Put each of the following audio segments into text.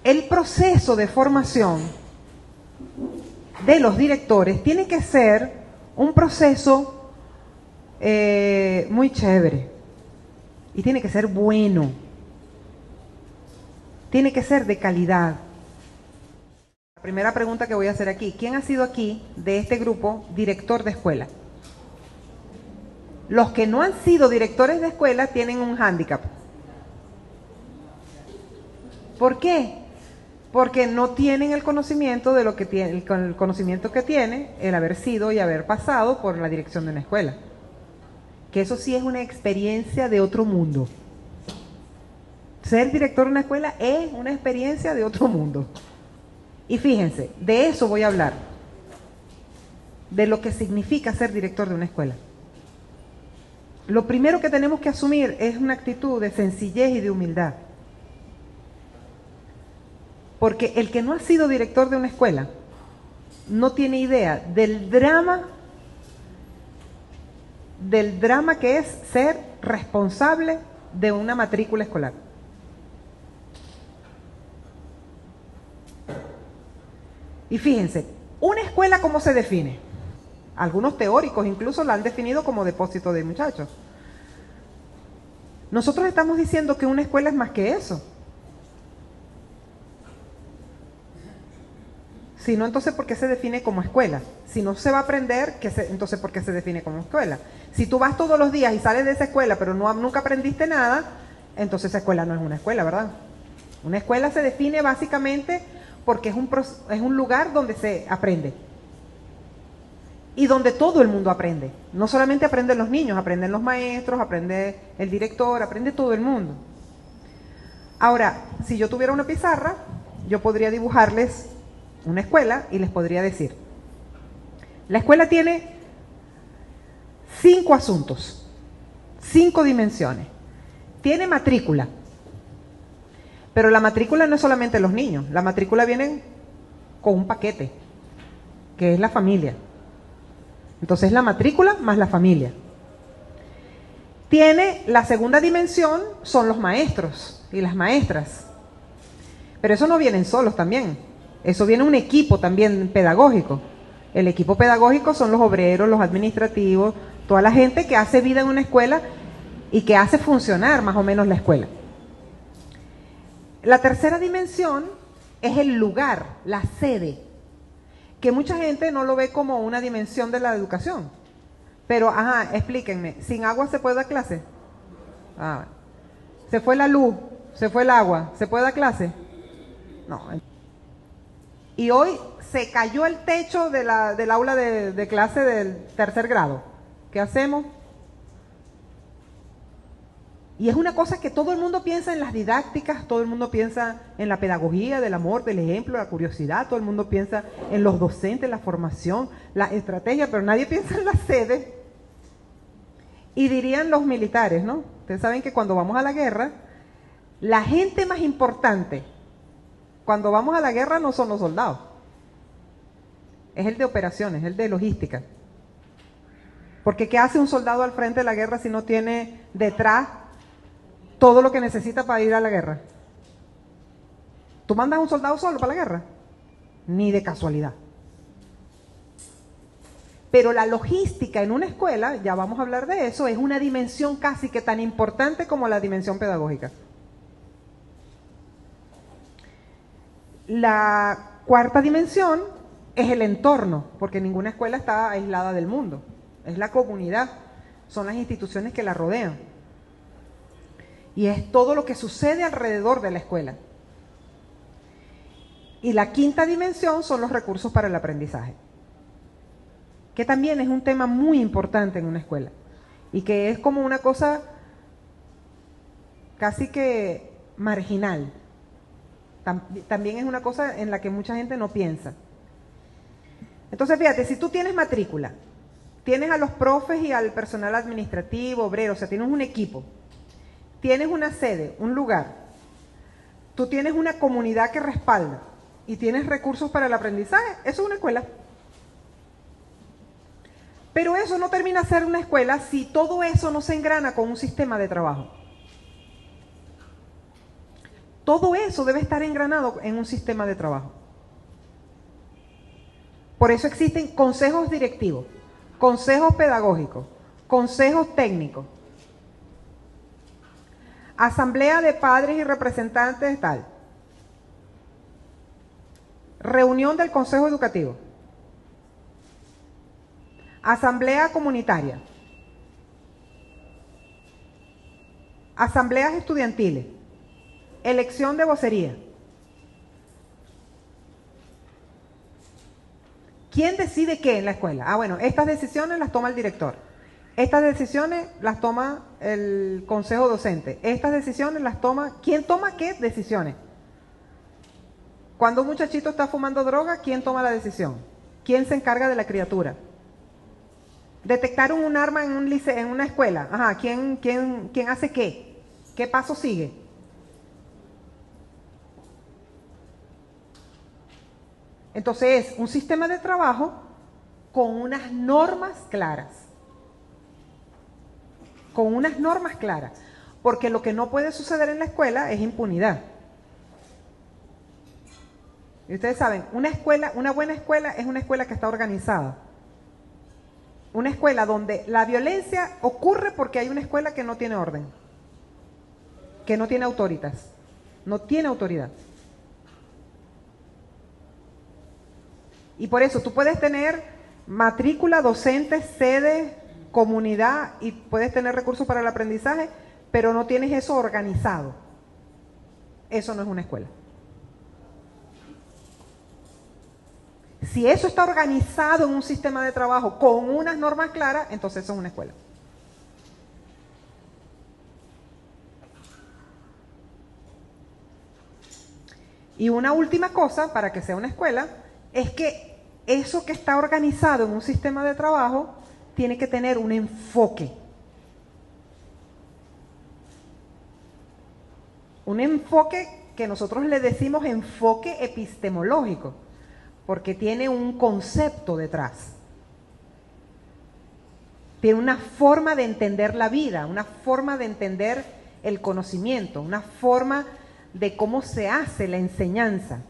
el proceso de formación de los directores tiene que ser un proceso muy chévere y tiene que ser bueno, tiene que ser de calidad. La primera pregunta que voy a hacer aquí: ¿quién ha sido aquí de este grupo director de escuela? Los que no han sido directores de escuela tienen un hándicap. ¿Por qué? Porque no tienen el conocimiento de lo que tiene, el conocimiento que tiene el haber sido y haber pasado por la dirección de una escuela. Que eso sí es una experiencia de otro mundo. Ser director de una escuela es una experiencia de otro mundo. Y fíjense, de eso voy a hablar. De lo que significa ser director de una escuela. Lo primero que tenemos que asumir es una actitud de sencillez y de humildad. Porque el que no ha sido director de una escuela no tiene idea del drama que es ser responsable de una matrícula escolar. Y fíjense, ¿una escuela cómo se define? Algunos teóricos incluso la han definido como depósito de muchachos. Nosotros estamos diciendo que una escuela es más que eso. Si no, entonces, ¿por qué se define como escuela? Si no se va a aprender, entonces, ¿por qué se define como escuela? Si tú vas todos los días y sales de esa escuela, pero nunca aprendiste nada, entonces esa escuela no es una escuela, ¿verdad? Una escuela se define básicamente porque es un lugar donde se aprende. Y donde todo el mundo aprende. No solamente aprenden los niños, aprenden los maestros, aprende el director, aprende todo el mundo. Ahora, si yo tuviera una pizarra, yo podría dibujarles una escuela y les podría decir: la escuela tiene 5 asuntos, 5 dimensiones. Tiene matrícula, pero la matrícula no es solamente los niños, la matrícula viene con un paquete, que es la familia. Entonces la matrícula más la familia. Tiene la segunda dimensión, son los maestros y las maestras. Pero eso no vienen solos también. Eso viene un equipo también pedagógico. El equipo pedagógico son los obreros, los administrativos, toda la gente que hace vida en una escuela y que hace funcionar más o menos la escuela. La tercera dimensión es el lugar, la sede, que mucha gente no lo ve como una dimensión de la educación. Pero, explíquenme, ¿sin agua se puede dar clase? ¿Se fue la luz? ¿Se fue el agua? ¿Se puede dar clase? No. Y hoy se cayó el techo del aula de clase del 3er grado. ¿Qué hacemos? Y es una cosa que todo el mundo piensa en las didácticas, todo el mundo piensa en la pedagogía del amor, del ejemplo, la curiosidad, todo el mundo piensa en los docentes, la formación, la estrategia, pero nadie piensa en la sede. Y dirían los militares, ¿no? Ustedes saben que cuando vamos a la guerra, la gente más importante cuando vamos a la guerra no son los soldados. Es el de operaciones, el de logística. Porque ¿qué hace un soldado al frente de la guerra si no tiene detrás todo lo que necesita para ir a la guerra? ¿Tú mandas a un soldado solo para la guerra? Ni de casualidad. Pero la logística en una escuela, ya vamos a hablar de eso, es una dimensión casi que tan importante como la dimensión pedagógica. La cuarta dimensión es el entorno, porque ninguna escuela está aislada del mundo. Es la comunidad, son las instituciones que la rodean. Y es todo lo que sucede alrededor de la escuela. Y la quinta dimensión son los recursos para el aprendizaje, que también es un tema muy importante en una escuela. Y que es como una cosa casi que marginal. También es una cosa en la que mucha gente no piensa. Entonces, fíjate, si tú tienes matrícula, tienes a los profes y al personal administrativo, obrero, o sea, tienes un equipo, tienes una sede, un lugar, tú tienes una comunidad que respalda y tienes recursos para el aprendizaje, eso es una escuela. Pero eso no termina de ser una escuela si todo eso no se engrana con un sistema de trabajo. Todo eso debe estar engranado en un sistema de trabajo. Por eso existen consejos directivos, consejos pedagógicos, consejos técnicos, asamblea de padres y representantes tal, reunión del consejo educativo, asamblea comunitaria, asambleas estudiantiles, elección de vocería. ¿Quién decide qué en la escuela? Ah, bueno, estas decisiones las toma el director. Estas decisiones las toma el consejo docente. Estas decisiones las toma... ¿Quién toma qué decisiones? Cuando un muchachito está fumando droga, ¿quién toma la decisión? ¿Quién se encarga de la criatura? Detectaron un arma en un liceo, en una escuela. Ajá, ¿quién hace qué? ¿Qué paso sigue? Entonces es un sistema de trabajo con unas normas claras. Con unas normas claras. Porque lo que no puede suceder en la escuela es impunidad. Y ustedes saben, una buena escuela es una escuela que está organizada. Una escuela donde la violencia ocurre porque hay una escuela que no tiene orden. Que no tiene autoritas. No tiene autoridad. Y por eso tú puedes tener matrícula, docentes, sede, comunidad y puedes tener recursos para el aprendizaje, pero no tienes eso organizado. Eso no es una escuela. Si eso está organizado en un sistema de trabajo con unas normas claras, entonces eso es una escuela. Y una última cosa para que sea una escuela es que eso que está organizado en un sistema de trabajo tiene que tener un enfoque. Un enfoque que nosotros le decimos enfoque epistemológico, porque tiene un concepto detrás. Tiene una forma de entender la vida, una forma de entender el conocimiento, una forma de cómo se hace la enseñanza.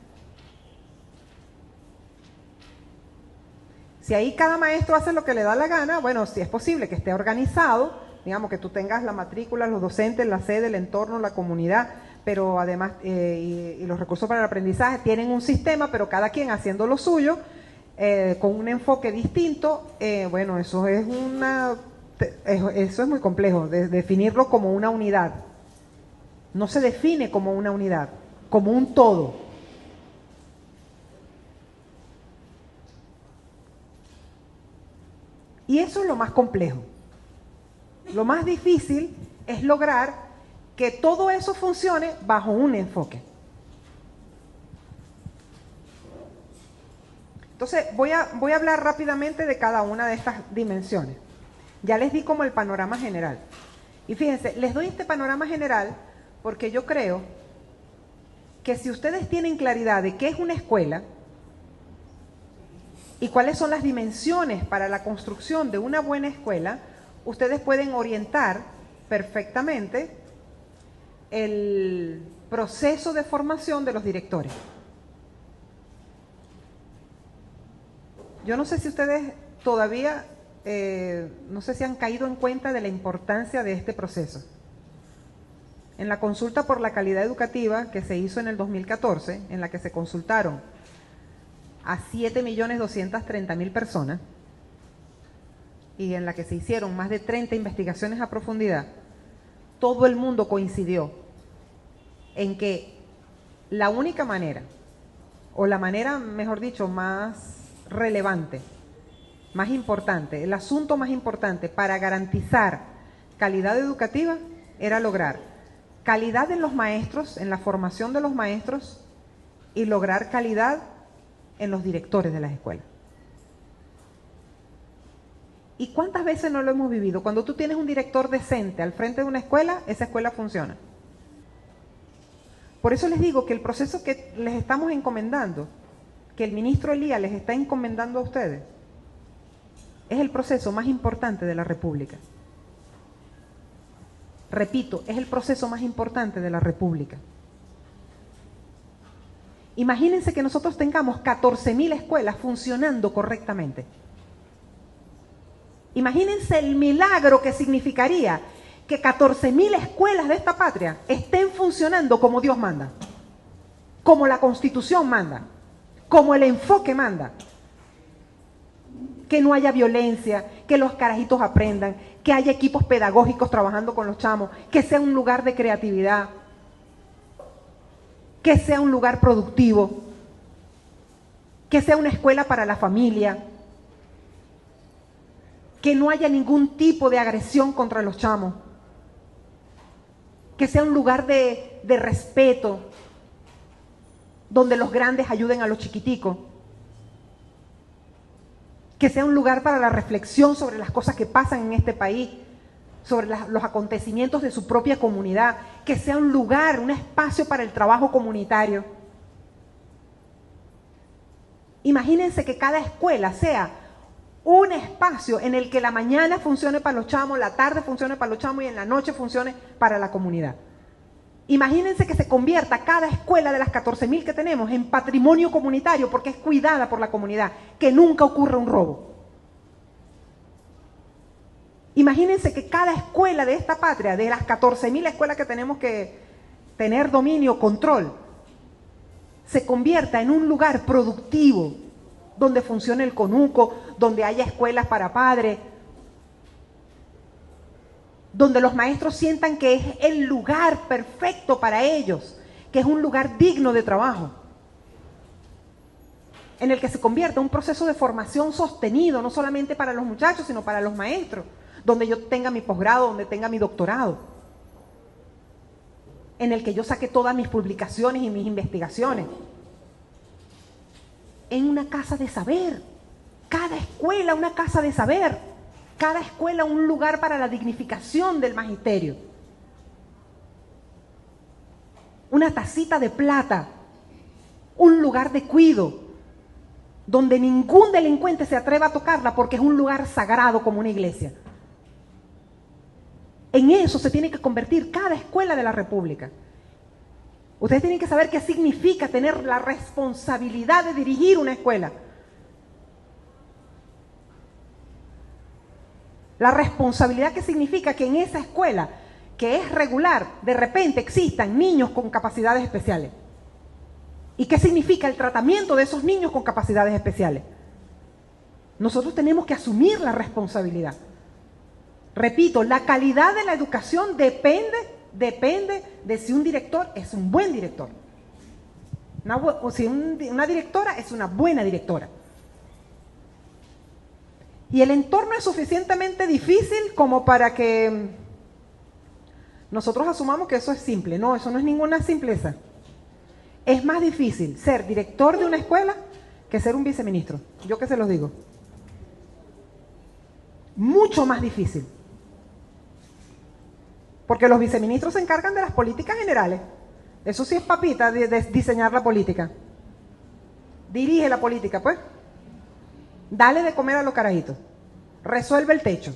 Si ahí cada maestro hace lo que le da la gana, bueno, si es posible que esté organizado, digamos que tú tengas la matrícula, los docentes, la sede, el entorno, la comunidad, pero además, y los recursos para el aprendizaje, tienen un sistema, pero cada quien haciendo lo suyo, con un enfoque distinto, bueno, eso es muy complejo, definirlo como una unidad. No se define como una unidad, como un todo. Y eso es lo más complejo. Lo más difícil es lograr que todo eso funcione bajo un enfoque. Entonces, voy a hablar rápidamente de cada una de estas dimensiones. Ya les di como el panorama general. Y fíjense, les doy este panorama general porque yo creo que si ustedes tienen claridad de qué es una escuela y cuáles son las dimensiones para la construcción de una buena escuela, ustedes pueden orientar perfectamente el proceso de formación de los directores. Yo no sé si ustedes todavía, no sé si han caído en cuenta de la importancia de este proceso. En la consulta por la calidad educativa que se hizo en el 2014, en la que se consultaron a 7.230.000 personas y en la que se hicieron más de 30 investigaciones a profundidad, todo el mundo coincidió en que la única manera, o la manera, mejor dicho, más relevante, más importante, el asunto más importante para garantizar calidad educativa era lograr calidad en los maestros, en la formación de los maestros y lograr calidad en los directores de las escuelas. ¿Y cuántas veces no lo hemos vivido? Cuando tú tienes un director decente al frente de una escuela, esa escuela funciona. Por eso les digo que el proceso que les estamos encomendando, que el ministro Elías les está encomendando a ustedes, es el proceso más importante de la República. Repito, es el proceso más importante de la República. Imagínense que nosotros tengamos 14.000 escuelas funcionando correctamente. Imagínense el milagro que significaría que 14.000 escuelas de esta patria estén funcionando como Dios manda, como la Constitución manda, como el enfoque manda. Que no haya violencia, que los carajitos aprendan, que haya equipos pedagógicos trabajando con los chamos, que sea un lugar de creatividad, que sea un lugar productivo, que sea una escuela para la familia, que no haya ningún tipo de agresión contra los chamos, que sea un lugar de respeto, donde los grandes ayuden a los chiquiticos, que sea un lugar para la reflexión sobre las cosas que pasan en este país, sobre los acontecimientos de su propia comunidad, que sea un lugar, un espacio para el trabajo comunitario. Imagínense que cada escuela sea un espacio en el que la mañana funcione para los chamos, la tarde funcione para los chamos y en la noche funcione para la comunidad. Imagínense que se convierta cada escuela de las 14.000 que tenemos en patrimonio comunitario porque es cuidada por la comunidad, que nunca ocurra un robo. Imagínense que cada escuela de esta patria, de las 14.000 escuelas que tenemos que tener dominio, control, se convierta en un lugar productivo, donde funcione el CONUCO, donde haya escuelas para padres, donde los maestros sientan que es el lugar perfecto para ellos, que es un lugar digno de trabajo, en el que se convierta en un proceso de formación sostenido, no solamente para los muchachos, sino para los maestros, donde yo tenga mi posgrado, donde tenga mi doctorado, en el que yo saque todas mis publicaciones y mis investigaciones, en una casa de saber, cada escuela una casa de saber, cada escuela un lugar para la dignificación del magisterio. Una tacita de plata, un lugar de cuido, donde ningún delincuente se atreva a tocarla porque es un lugar sagrado como una iglesia. En eso se tiene que convertir cada escuela de la República. Ustedes tienen que saber qué significa tener la responsabilidad de dirigir una escuela. La responsabilidad que significa que en esa escuela, que es regular, de repente existan niños con capacidades especiales. ¿Y qué significa el tratamiento de esos niños con capacidades especiales? Nosotros tenemos que asumir la responsabilidad. Repito, la calidad de la educación depende de si un director es un buen director. O si una directora es una buena directora. Y el entorno es suficientemente difícil como para que nosotros asumamos que eso es simple. No, eso no es ninguna simpleza. Es más difícil ser director de una escuela que ser un viceministro. Yo que se los digo. Mucho más difícil. Porque los viceministros se encargan de las políticas generales. Eso sí es papita de diseñar la política. Dirige la política, pues. Dale de comer a los carajitos. Resuelve el techo.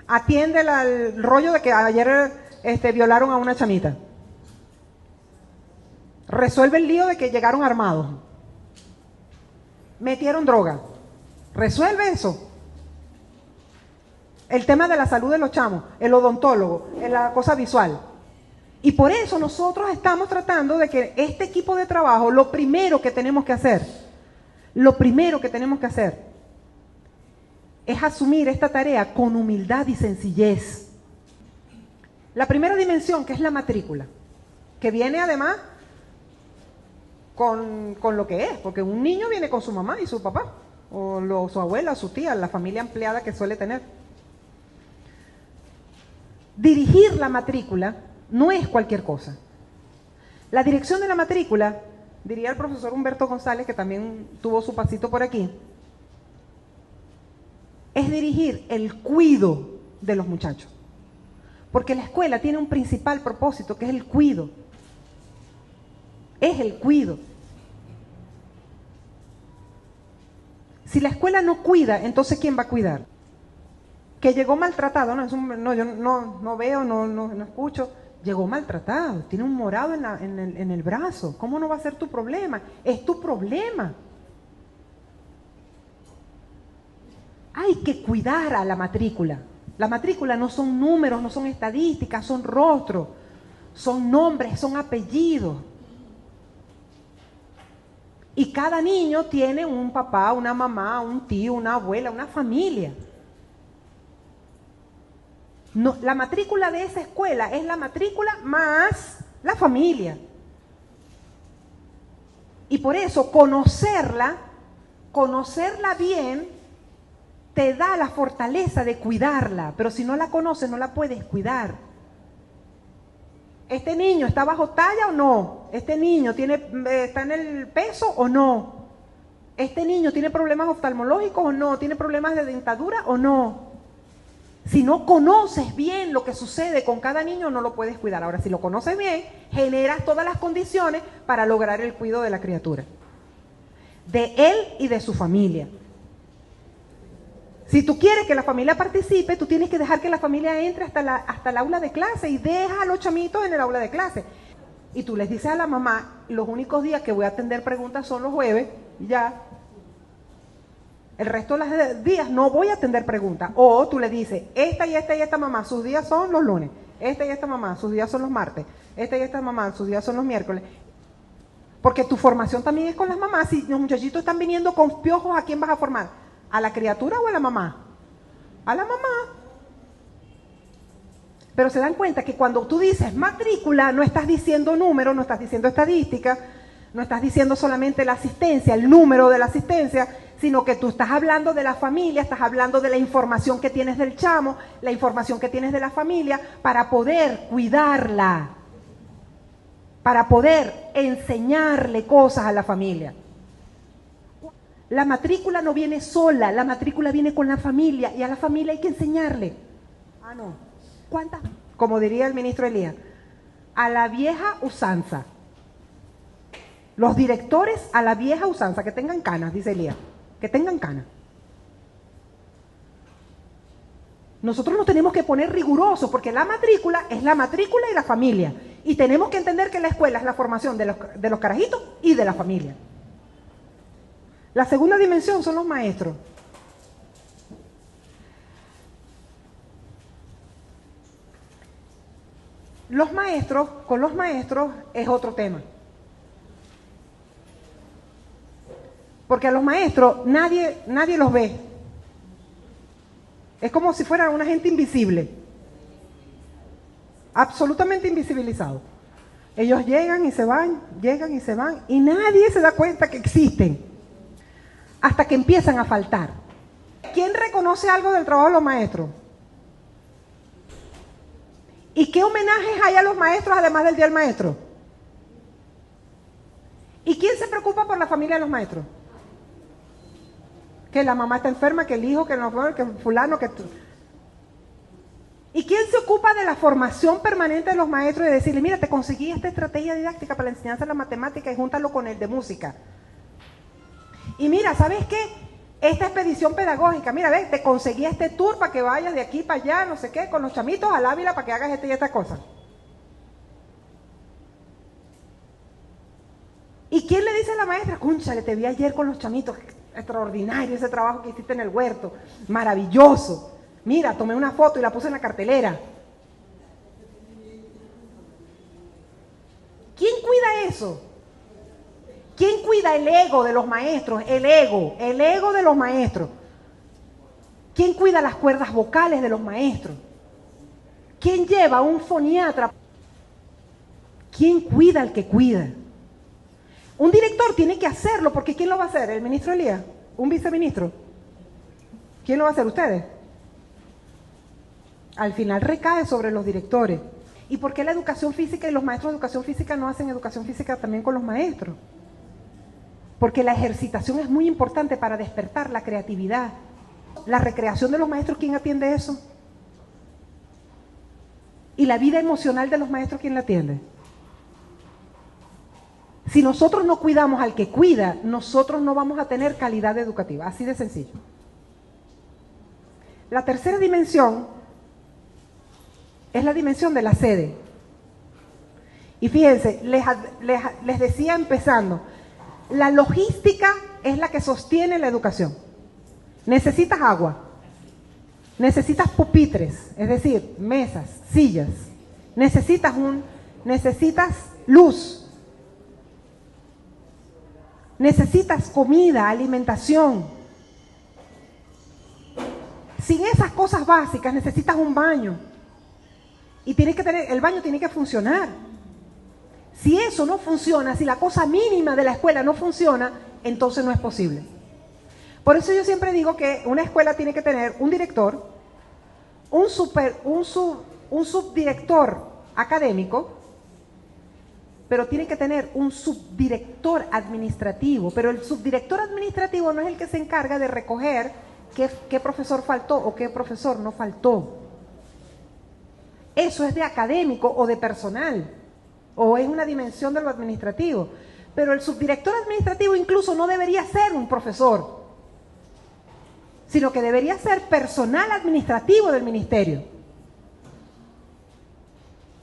Atiende al rollo de que ayer violaron a una chamita. Resuelve el lío de que llegaron armados. Metieron droga. Resuelve eso. El tema de la salud de los chamos, el odontólogo, la cosa visual. Y por eso nosotros estamos tratando de que este equipo de trabajo, lo primero que tenemos que hacer es asumir esta tarea con humildad y sencillez. La primera dimensión, que es la matrícula, que viene además con lo que es, porque un niño viene con su mamá y su papá, o su abuela, o su tía, la familia ampliada que suele tener. Dirigir la matrícula no es cualquier cosa. La dirección de la matrícula, diría el profesor Humberto González, que también tuvo su pasito por aquí, es dirigir el cuido de los muchachos. Porque la escuela tiene un principal propósito, que es el cuido. Es el cuido. Si la escuela no cuida, entonces ¿quién va a cuidar? Que llegó maltratado, yo no veo, no escucho, llegó maltratado, tiene un morado en el brazo. ¿Cómo no va a ser tu problema? Es tu problema. Hay que cuidar a la matrícula. La matrícula no son números, no son estadísticas, son rostros, son nombres, son apellidos. Y cada niño tiene un papá, una mamá, un tío, una abuela, una familia. No, la matrícula de esa escuela es la matrícula más la familia. Y por eso conocerla bien, te da la fortaleza de cuidarla. Pero si no la conoces, no la puedes cuidar. ¿Este niño está bajo talla o no? ¿Este niño está en el peso o no? ¿Este niño tiene problemas oftalmológicos o no? ¿Tiene problemas de dentadura o no? Si no conoces bien lo que sucede con cada niño, no lo puedes cuidar. Ahora, si lo conoces bien, generas todas las condiciones para lograr el cuidado de la criatura, de él y de su familia. Si tú quieres que la familia participe, tú tienes que dejar que la familia entre hasta el aula de clase y deja a los chamitos en el aula de clase. Y tú les dices a la mamá, los únicos días que voy a atender preguntas son los jueves, y ya. El resto de los días no voy a atender preguntas. O tú le dices, esta y esta mamá, sus días son los lunes. Esta y esta mamá, sus días son los martes. Esta y esta mamá, sus días son los miércoles. Porque tu formación también es con las mamás. Si los muchachitos están viniendo con piojos, ¿a quién vas a formar? ¿A la criatura o a la mamá? A la mamá. Pero se dan cuenta que cuando tú dices matrícula, no estás diciendo número, no estás diciendo estadística, no estás diciendo solamente la asistencia, el número de la asistencia, sino que tú estás hablando de la familia, estás hablando de la información que tienes del chamo, la información que tienes de la familia, para poder cuidarla, para poder enseñarle cosas a la familia. La matrícula no viene sola, la matrícula viene con la familia, y a la familia hay que enseñarle. Ah, no. ¿Cuántas? Como diría el ministro Elías, a la vieja usanza. Los directores a la vieja usanza, que tengan canas, dice Elías, que tengan canas. Nosotros nos tenemos que poner rigurosos, porque la matrícula es la matrícula y la familia. Y tenemos que entender que la escuela es la formación de los carajitos y de la familia. La segunda dimensión son los maestros. Con los maestros es otro tema. Porque a los maestros nadie los ve. Es como si fueran una gente invisible. Absolutamente invisibilizado. Ellos llegan y se van, y nadie se da cuenta que existen. Hasta que empiezan a faltar. ¿Quién reconoce algo del trabajo de los maestros? ¿Y qué homenajes hay a los maestros además del Día del Maestro? ¿Y quién se preocupa por la familia de los maestros? Que la mamá está enferma, que el hijo, que fulano, que... ¿Y quién se ocupa de la formación permanente de los maestros y de decirle, mira, te conseguí esta estrategia didáctica para la enseñanza de la matemática y júntalo con el de música? Y mira, ¿sabes qué? Esta expedición pedagógica, mira, ves, te conseguí este tour para que vayas de aquí para allá, no sé qué, con los chamitos al Ávila para que hagas esta y esta cosa. ¿Y quién le dice a la maestra? Cónchale, te vi ayer con los chamitos, extraordinario ese trabajo que hiciste en el huerto, maravilloso. Mira, tomé una foto y la puse en la cartelera. ¿Quién cuida eso? ¿Quién cuida el ego de los maestros? El ego de los maestros. ¿Quién cuida las cuerdas vocales de los maestros? ¿Quién lleva un foniatra? ¿Quién cuida al que cuida? Un director tiene que hacerlo, porque ¿quién lo va a hacer? ¿El ministro Elías? ¿Un viceministro? ¿Quién lo va a hacer? ¿Ustedes? Al final recae sobre los directores. ¿Y por qué la educación física y los maestros de educación física no hacen educación física también con los maestros? Porque la ejercitación es muy importante para despertar la creatividad. La recreación de los maestros, ¿quién atiende eso? ¿Y la vida emocional de los maestros, quién la atiende? Si nosotros no cuidamos al que cuida, nosotros no vamos a tener calidad educativa. Así de sencillo. La tercera dimensión es la dimensión de la sede. Y fíjense, les decía empezando, la logística es la que sostiene la educación. Necesitas agua, necesitas pupitres, es decir, mesas, sillas, necesitas luz, necesitas comida, alimentación. Sin esas cosas básicas necesitas un baño. Y el baño tiene que funcionar. Si eso no funciona, si la cosa mínima de la escuela no funciona, entonces no es posible. Por eso yo siempre digo que una escuela tiene que tener un director, un subdirector académico, pero tiene que tener un subdirector administrativo. Pero el subdirector administrativo no es el que se encarga de recoger qué profesor faltó o qué profesor no faltó. Eso es de académico o de personal, o es una dimensión de lo administrativo. Pero el subdirector administrativo incluso no debería ser un profesor, sino que debería ser personal administrativo del ministerio.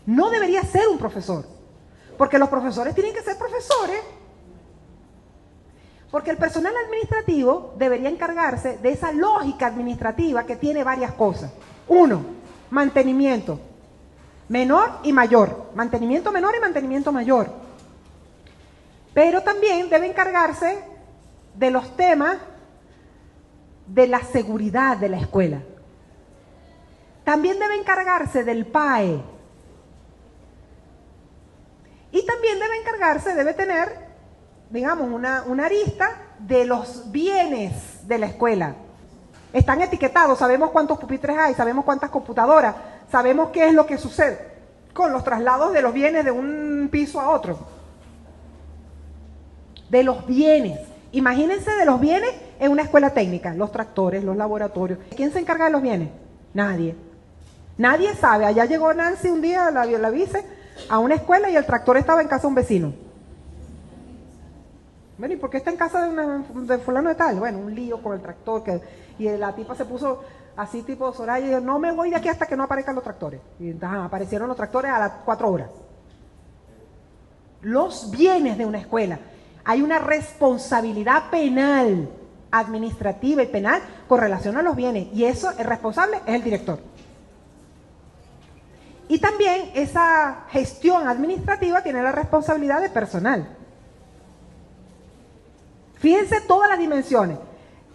No debería ser un profesor, porque los profesores tienen que ser profesores. Porque el personal administrativo debería encargarse de esa lógica administrativa que tiene varias cosas. Uno, mantenimiento menor y mayor. Mantenimiento menor y mantenimiento mayor. Pero también debe encargarse de los temas de la seguridad de la escuela. También debe encargarse del PAE. Y también debe tener, digamos, una arista de los bienes de la escuela. Están etiquetados, sabemos cuántos pupitres hay, sabemos cuántas computadoras, sabemos qué es lo que sucede con los traslados de los bienes de un piso a otro. De los bienes. Imagínense de los bienes en una escuela técnica, los tractores, los laboratorios. ¿Quién se encarga de los bienes? Nadie. Nadie sabe. Allá llegó Nancy un día, la vice, a una escuela y el tractor estaba en casa de un vecino. Bueno, ¿y por qué está en casa de fulano de tal? Bueno, un lío con el tractor, y la tipa se puso así tipo Soraya y dijo, no me voy de aquí hasta que no aparezcan los tractores. Y entonces aparecieron los tractores a las 4 horas. Los bienes de una escuela. Hay una responsabilidad penal, administrativa y penal con relación a los bienes, y eso, el responsable es el director. Y también esa gestión administrativa tiene la responsabilidad de personal. Fíjense todas las dimensiones: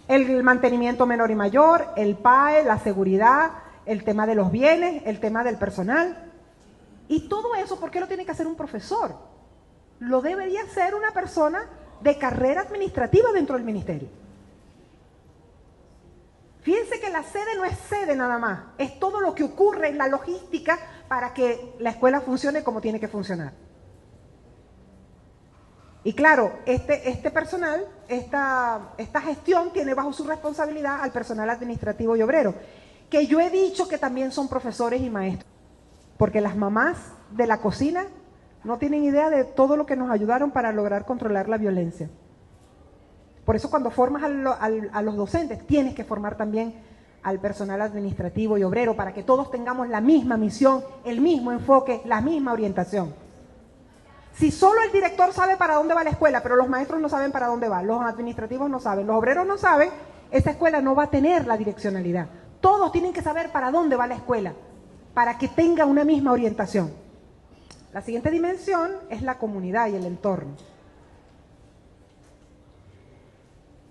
el mantenimiento menor y mayor, el PAE, la seguridad, el tema de los bienes, el tema del personal. Y todo eso, ¿por qué lo tiene que hacer un profesor? Lo debería hacer una persona de carrera administrativa dentro del ministerio. Fíjense que la sede no es sede nada más, es todo lo que ocurre en la logística para que la escuela funcione como tiene que funcionar. Y claro, este personal, esta gestión tiene bajo su responsabilidad al personal administrativo y obrero, que yo he dicho que también son profesores y maestros, porque las mamás de la cocina no tienen idea de todo lo que nos ayudaron para lograr controlar la violencia. Por eso cuando formas a los docentes, tienes que formar también al personal administrativo y obrero para que todos tengamos la misma misión, el mismo enfoque, la misma orientación. Si solo el director sabe para dónde va la escuela, pero los maestros no saben para dónde va, los administrativos no saben, los obreros no saben, esa escuela no va a tener la direccionalidad. Todos tienen que saber para dónde va la escuela, para que tenga una misma orientación. La siguiente dimensión es la comunidad y el entorno.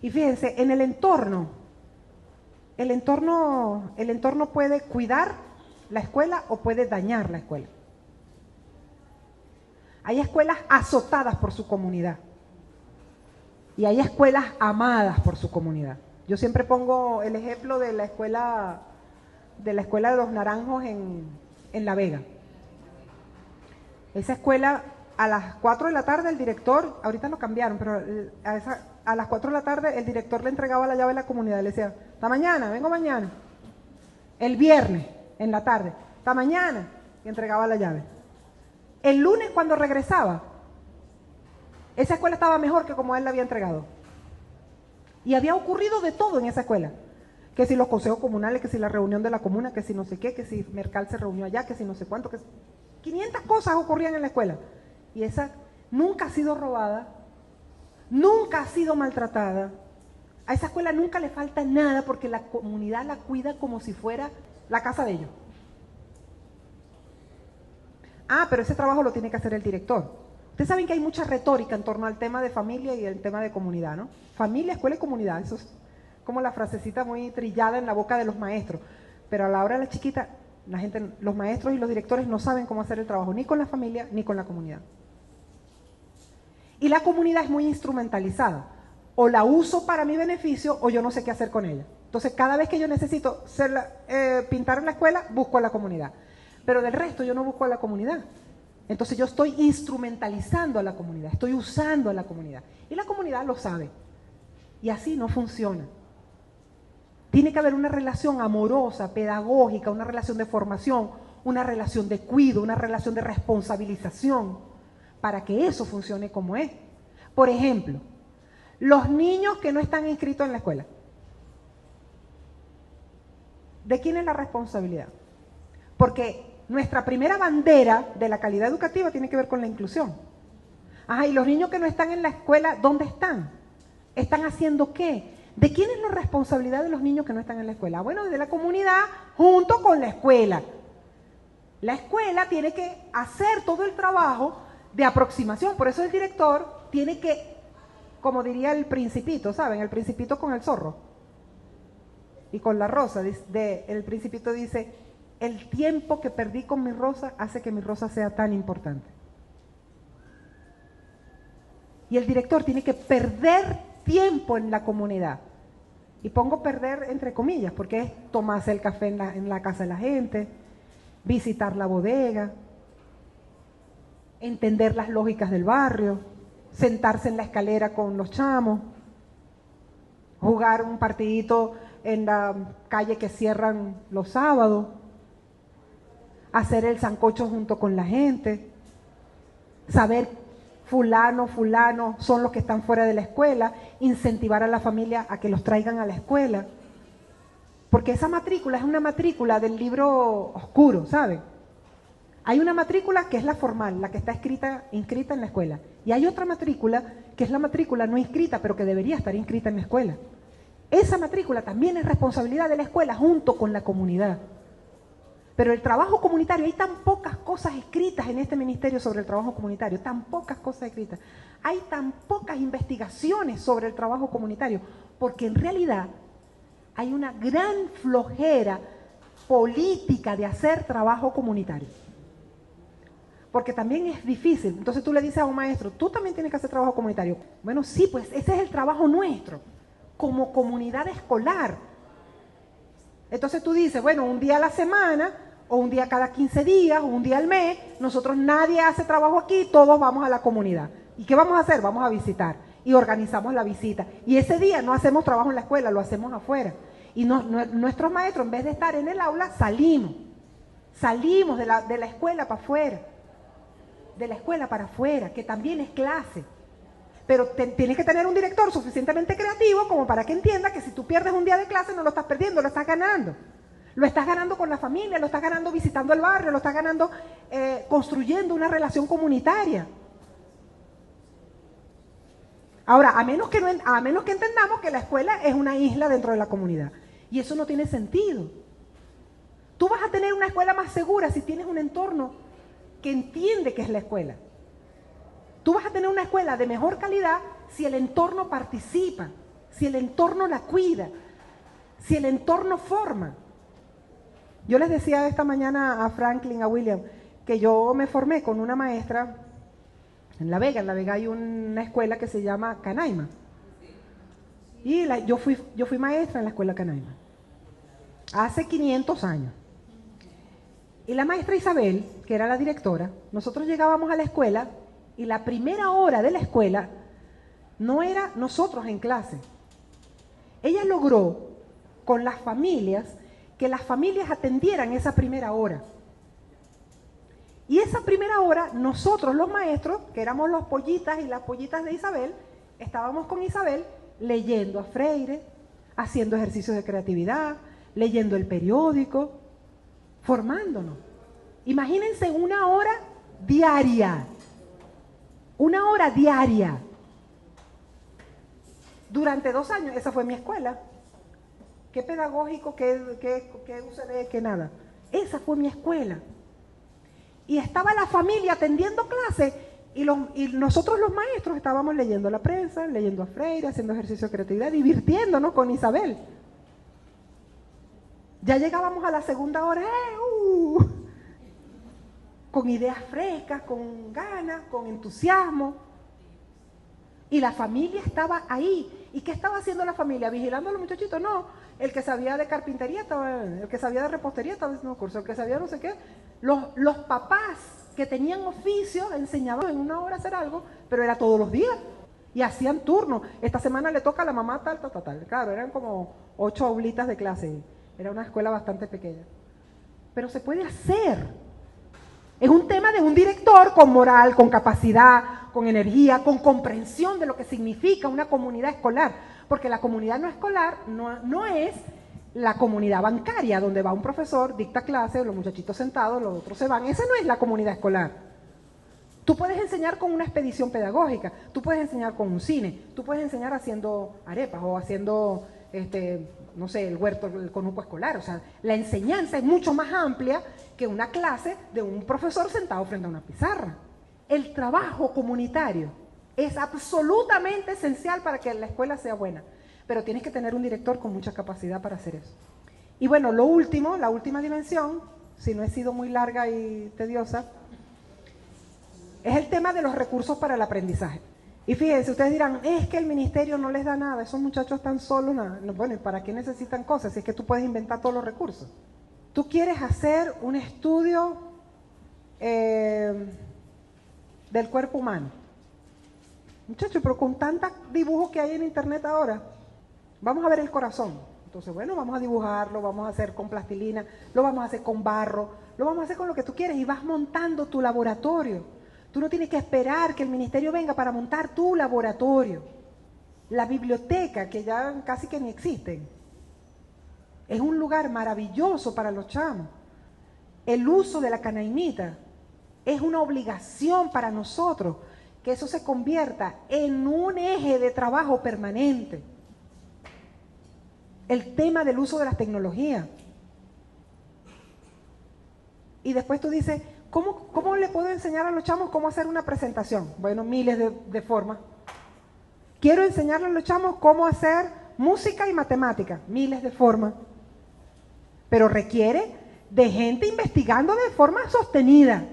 Y fíjense, en el entorno puede cuidar la escuela o puede dañar la escuela. Hay escuelas azotadas por su comunidad y hay escuelas amadas por su comunidad. Yo siempre pongo el ejemplo de la escuela de Los Naranjos en La Vega. Esa escuela, a las 4 de la tarde el director, ahorita lo cambiaron, pero a las 4 de la tarde el director le entregaba la llave a la comunidad, le decía, hasta mañana, vengo mañana. El viernes, en la tarde, hasta mañana, y entregaba la llave. El lunes cuando regresaba, esa escuela estaba mejor que como él la había entregado. Y había ocurrido de todo en esa escuela. Que si los consejos comunales, que si la reunión de la comuna, que si no sé qué, que si Mercal se reunió allá, que si no sé cuánto, que 500 cosas ocurrían en la escuela. y esa nunca ha sido robada, nunca ha sido maltratada. A esa escuela nunca le falta nada porque la comunidad la cuida como si fuera la casa de ellos. Ah, pero ese trabajo lo tiene que hacer el director. Ustedes saben que hay mucha retórica en torno al tema de familia y el tema de comunidad, ¿no? Familia, escuela y comunidad. Eso es como la frasecita muy trillada en la boca de los maestros. Pero a la hora de la chiquita, la gente, los maestros y los directores no saben cómo hacer el trabajo, ni con la familia ni con la comunidad. Y la comunidad es muy instrumentalizada. O la uso para mi beneficio o yo no sé qué hacer con ella. Entonces, cada vez que yo necesito pintar en la escuela, busco a la comunidad. Pero del resto yo no busco a la comunidad. Entonces yo estoy instrumentalizando a la comunidad, estoy usando a la comunidad. Y la comunidad lo sabe. Y así no funciona. Tiene que haber una relación amorosa, pedagógica, una relación de formación, una relación de cuidado, una relación de responsabilización, para que eso funcione como es. Por ejemplo, los niños que no están inscritos en la escuela. ¿De quién es la responsabilidad? Porque nuestra primera bandera de la calidad educativa tiene que ver con la inclusión. Ajá, y los niños que no están en la escuela, ¿dónde están? ¿Están haciendo qué? ¿De quién es la responsabilidad de los niños que no están en la escuela? Bueno, de la comunidad junto con la escuela. La escuela tiene que hacer todo el trabajo de aproximación, por eso el director tiene que, como diría el Principito, ¿saben? El Principito con el zorro y con la rosa. El Principito dice: el tiempo que perdí con mi rosa hace que mi rosa sea tan importante. Y el director tiene que perder tiempo en la comunidad. Y pongo perder entre comillas, porque es tomarse el café en la casa de la gente, visitar la bodega, entender las lógicas del barrio, sentarse en la escalera con los chamos, jugar un partidito en la calle que cierran los sábados, hacer el sancocho junto con la gente, saber fulano son los que están fuera de la escuela, incentivar a la familia a que los traigan a la escuela, porque esa matrícula es una matrícula del libro oscuro, ¿saben? Hay una matrícula que es la formal, la que está inscrita en la escuela, y hay otra matrícula que es la matrícula no inscrita, pero que debería estar inscrita en la escuela. Esa matrícula también es responsabilidad de la escuela junto con la comunidad. Pero el trabajo comunitario, hay tan pocas cosas escritas en este ministerio sobre el trabajo comunitario, tan pocas cosas escritas. Hay tan pocas investigaciones sobre el trabajo comunitario, porque en realidad hay una gran flojera política de hacer trabajo comunitario. Porque también es difícil. Entonces tú le dices a un maestro: tú también tienes que hacer trabajo comunitario. Bueno, sí, pues ese es el trabajo nuestro, como comunidad escolar. Entonces tú dices: bueno, un día a la semana, o un día cada 15 días, o un día al mes, nosotros nadie hace trabajo aquí, todos vamos a la comunidad. ¿Y qué vamos a hacer? Vamos a visitar. Y organizamos la visita. Y ese día no hacemos trabajo en la escuela, lo hacemos afuera. Y nuestros maestros, en vez de estar en el aula, salimos de la escuela para afuera. De la escuela para afuera, que también es clase. Pero tienes que tener un director suficientemente creativo como para que entienda que si tú pierdes un día de clase no lo estás perdiendo, lo estás ganando. Lo estás ganando con la familia, lo estás ganando visitando el barrio, lo estás ganando construyendo una relación comunitaria. Ahora, a menos que entendamos que la escuela es una isla dentro de la comunidad. Y eso no tiene sentido. Tú vas a tener una escuela más segura si tienes un entorno que entiende que es la escuela. Tú vas a tener una escuela de mejor calidad si el entorno participa, si el entorno la cuida, si el entorno forma. Yo les decía esta mañana a Franklin, a William, que yo me formé con una maestra en La Vega. En La Vega hay una escuela que se llama Canaima. Y yo fui maestra en la escuela Canaima. Hace 500 años. Y la maestra Isabel, que era la directora, nosotros llegábamos a la escuela y la primera hora de la escuela no era nosotros en clase. Ella logró con las familias que las familias atendieran esa primera hora. Y esa primera hora, nosotros los maestros, que éramos los pollitas y las pollitas de Isabel, estábamos con Isabel leyendo a Freire, haciendo ejercicios de creatividad, leyendo el periódico, formándonos. Imagínense una hora diaria. 1 hora diaria. Durante 2 años, esa fue mi escuela. ¿Qué pedagógico, qué UCD, qué nada? Esa fue mi escuela. Y estaba la familia atendiendo clases y nosotros los maestros estábamos leyendo la prensa, leyendo a Freire, haciendo ejercicio de creatividad, divirtiéndonos con Isabel. Ya llegábamos a la segunda hora, con ideas frescas, con ganas, con entusiasmo. Y la familia estaba ahí. ¿Y qué estaba haciendo la familia? ¿Vigilando a los muchachitos? No. El que sabía de carpintería estaba, el que sabía de repostería estaba haciendo un curso, el que sabía no sé qué. Los papás que tenían oficio enseñaban en 1 hora a hacer algo, pero era todos los días. Y hacían turno. Esta semana le toca a la mamá tal. Claro, eran como 8 aulitas de clase. Era una escuela bastante pequeña. Pero se puede hacer. Es un tema de un director con moral, con capacidad, con energía, con comprensión de lo que significa una comunidad escolar. Porque la comunidad no escolar no es la comunidad bancaria, donde va un profesor, dicta clase, los muchachitos sentados, los otros se van. Esa no es la comunidad escolar. Tú puedes enseñar con una expedición pedagógica, tú puedes enseñar con un cine, tú puedes enseñar haciendo arepas o haciendo, no sé, el huerto, el conuco escolar. O sea, la enseñanza es mucho más amplia que una clase de un profesor sentado frente a una pizarra. El trabajo comunitario es absolutamente esencial para que la escuela sea buena, pero tienes que tener un director con mucha capacidad para hacer eso. Y bueno, lo último, la última dimensión, si no he sido muy larga y tediosa, es el tema de los recursos para el aprendizaje. Y fíjense, ustedes dirán, es que el ministerio no les da nada, esos muchachos están solos, nada. Bueno, ¿y para qué necesitan cosas? Si es que tú puedes inventar todos los recursos. Tú quieres hacer un estudio del cuerpo humano. Muchachos, pero con tantos dibujos que hay en internet ahora, vamos a ver el corazón. Entonces, bueno, vamos a dibujarlo, vamos a hacer con plastilina, lo vamos a hacer con barro, lo vamos a hacer con lo que tú quieres y vas montando tu laboratorio. Tú no tienes que esperar que el ministerio venga para montar tu laboratorio. La biblioteca, que ya casi que ni existen, es un lugar maravilloso para los chamos. El uso de la canaimita es una obligación para nosotros, que eso se convierta en un eje de trabajo permanente. El tema del uso de las tecnologías. Y después tú dices, ¿cómo le puedo enseñar a los chamos cómo hacer una presentación? Bueno, miles de formas. Quiero enseñarle a los chamos cómo hacer música y matemática, miles de formas. Pero requiere de gente investigando de forma sostenida.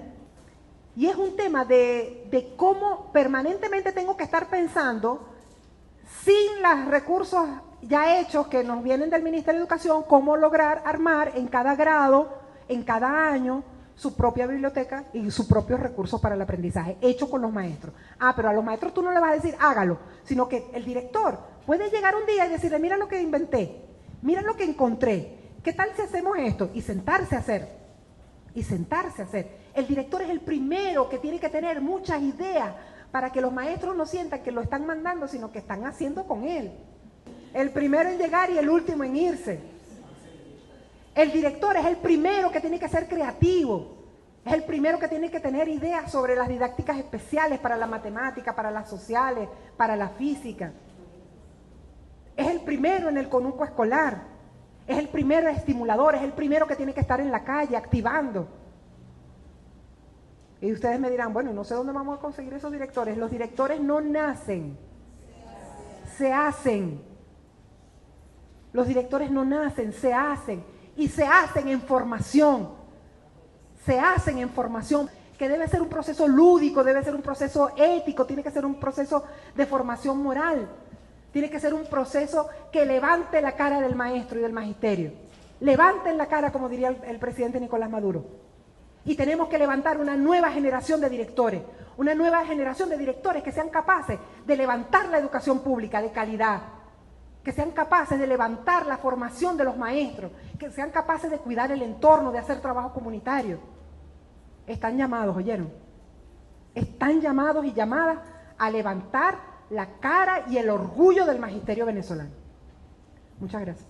Y es un tema de cómo permanentemente tengo que estar pensando, sin los recursos ya hechos que nos vienen del Ministerio de Educación, cómo lograr armar en cada grado, en cada año, su propia biblioteca y sus propios recursos para el aprendizaje, hecho con los maestros. Pero a los maestros tú no le vas a decir, hágalo, sino que el director puede llegar un día y decirle, mira lo que inventé, mira lo que encontré, ¿qué tal si hacemos esto? Y sentarse a hacer. El director es el primero que tiene que tener muchas ideas para que los maestros no sientan que lo están mandando, sino que están haciendo con él. El primero en llegar y el último en irse. El director es el primero que tiene que ser creativo. Es el primero que tiene que tener ideas sobre las didácticas especiales para la matemática, para las sociales, para la física. Es el primero en el conuco escolar. Es el primero estimulador, es el primero que tiene que estar en la calle activando. Y ustedes me dirán, bueno, no sé dónde vamos a conseguir esos directores. Los directores no nacen, se hacen. Los directores no nacen, se hacen. Y se hacen en formación. Se hacen en formación, que debe ser un proceso lúdico, debe ser un proceso ético, tiene que ser un proceso de formación moral. Tiene que ser un proceso que levante la cara del maestro y del magisterio. Levanten la cara, como diría el presidente Nicolás Maduro. Y tenemos que levantar una nueva generación de directores, una nueva generación de directores que sean capaces de levantar la educación pública de calidad, que sean capaces de levantar la formación de los maestros, que sean capaces de cuidar el entorno, de hacer trabajo comunitario. Están llamados, ¿oyeron? Están llamados y llamadas a levantar la cara y el orgullo del magisterio venezolano. Muchas gracias.